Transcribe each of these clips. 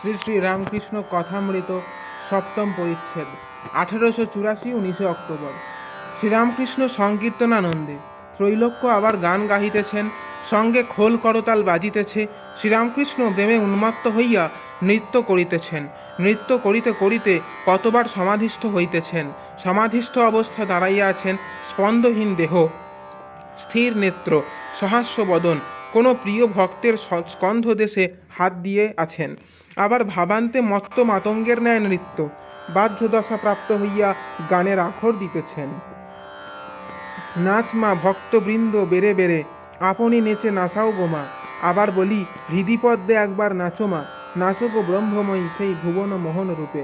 শ্রী শ্রী রামকৃষ্ণ কথামৃত সপ্তম পরিচ্ছেদ 1884 19 অক্টোবর। শ্রীরামকৃষ্ণ সংকীর্তনানন্দে। ত্রৈলোক্য আবার গান গাহিতেছেন, সঙ্গে খোল করতাল বাজিতেছে। শ্রীরামকৃষ্ণ প্রেমে উন্মত্ত হইয়া নৃত্য করিতেছেন। নৃত্য করিতে করিতে কতবার সমাধিস্থ হইতেছেন। সমাধিস্থ অবস্থা দাঁড়াইয়া আছেন, স্পন্দহীন দেহ, স্থির নেত্র, সহাস্য বদন, কোনো প্রিয় ভক্তের স্কন্ধ দেশে হাত দিয়ে আছেন। আবার ভাবান্তে মত্ত মাতঙ্গের ন্যায় নৃত্য, বাহ্যদশা প্রাপ্ত হইয়া গানের আখর দিতেছেন। নাচ মা ভক্তবৃন্দ বেড়ে বেড়ে, আপনি নেচে নাচাও গোমা। আবার বলি, হৃদিপদ্মে একবার নাচো মা, নাচো গো ব্রহ্মময়ী সেই ভুবন মোহন রূপে।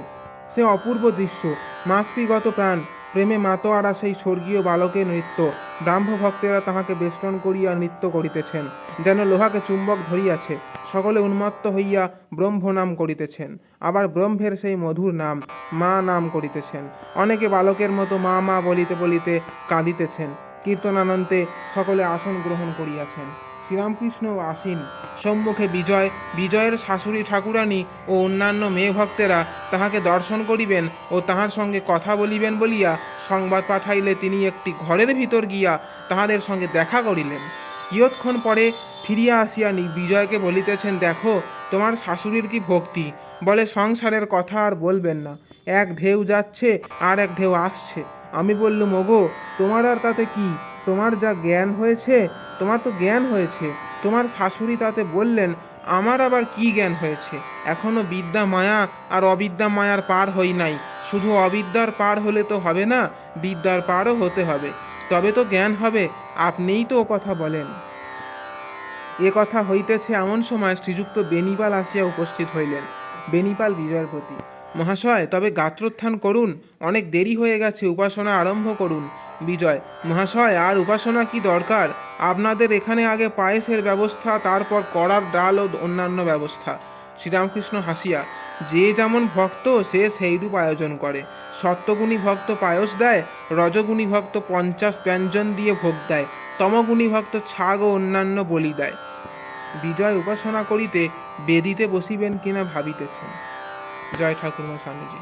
সে অপূর্ব দৃশ্য, মাতৃগত প্রাণ, প্রেমে মাতোয়ারা সেই স্বর্গীয় বালকের নৃত্য। ব্রাহ্ম ভক্তেরা তাহাকে বেষ্টন করিয়া নৃত্য করিতেছেন, যেন লোহাকে চুম্বক ধরিয়াছে। সকলে উন্মত্ত হইয়া ব্রহ্ম নাম করিতেছেন। আবার ব্রহ্মের সেই মধুর নাম মা নাম করিতেছেন। অনেকে বালকের মতো মা মা বলিতে বলিতে কাঁদিতেছেন। কীর্তনানন্তে সকলে আসন গ্রহণ করিয়াছেন। শ্রীরামকৃষ্ণ আসীন, সম্মুখে বিজয়, বিজয়ের শাশুড়ি ঠাকুরানী ও অন্যান্য মেয়ে ভক্তেরা তাহাকে দর্শন করিবেন ও তাহার সঙ্গে কথা বলিবেন বলিয়া সংবাদ পাঠাইলে তিনি একটি ঘরের ভিতর গিয়া তাহাদের সঙ্গে দেখা করিলেন। কিয়ৎক্ষণ পরে ফিরিয়া আসিয়া বিজয়কে বলিতেছেন, দেখো তোমার শাশুড়ির কি ভক্তি, বলে সংসারের কথা আর বলবেন না, এক ঢেউ যাচ্ছে আর এক ঢেউ আসছে। আমি বললুম, ওগো তোমার আর তাতে কি, তোমার যা জ্ঞান হয়েছে, তোমার তো জ্ঞান হয়েছে। তোমার শাশুড়ি তাতে বললেন, আমার আবার কি জ্ঞান হয়েছে, এখনো বিদ্যা মায়া আর অবিদ্যা মায়ার পার হই নাই। শুধু অবিদ্যার পার হলে তো হবে না, বিদ্যার পারও হতে হবে, তবে তো জ্ঞান হবে। আপনিই তো ও কথা বলেন। এ কথা হইতেছে এমন সময় শ্রীযুক্ত বেণীপাল আসিয়া উপস্থিত হইলেন। বেণীপাল বিজয়ের প্রতি, মহাশয় তবে গাত্রোত্থান করুন, অনেক দেরি হয়ে গেছে, উপাসনা আরম্ভ করুন। বিজয়, মহাশয় আর উপাসনা কি দরকার, আপনাদের এখানে আগে পায়েসের ব্যবস্থা, তারপর কড়ার ডাল ও অন্যান্য ব্যবস্থা। শ্রীরামকৃষ্ণ হাসিয়া, যে যেমন ভক্ত সে সেইরূপ আয়োজন করে। সত্যগুণী ভক্ত পায়স দেয়, রজগুণী ভক্ত 50 ব্যঞ্জন দিয়ে ভোগ দেয়, তমগুণী ভক্ত ছাগ ও অন্যান্য বলি দেয়। বিজয় উপাসনা করিতে বেদিতে বসিবেন কিনা ভাবিতেছেন। জয় ঠাকুরমা স্বামীজি।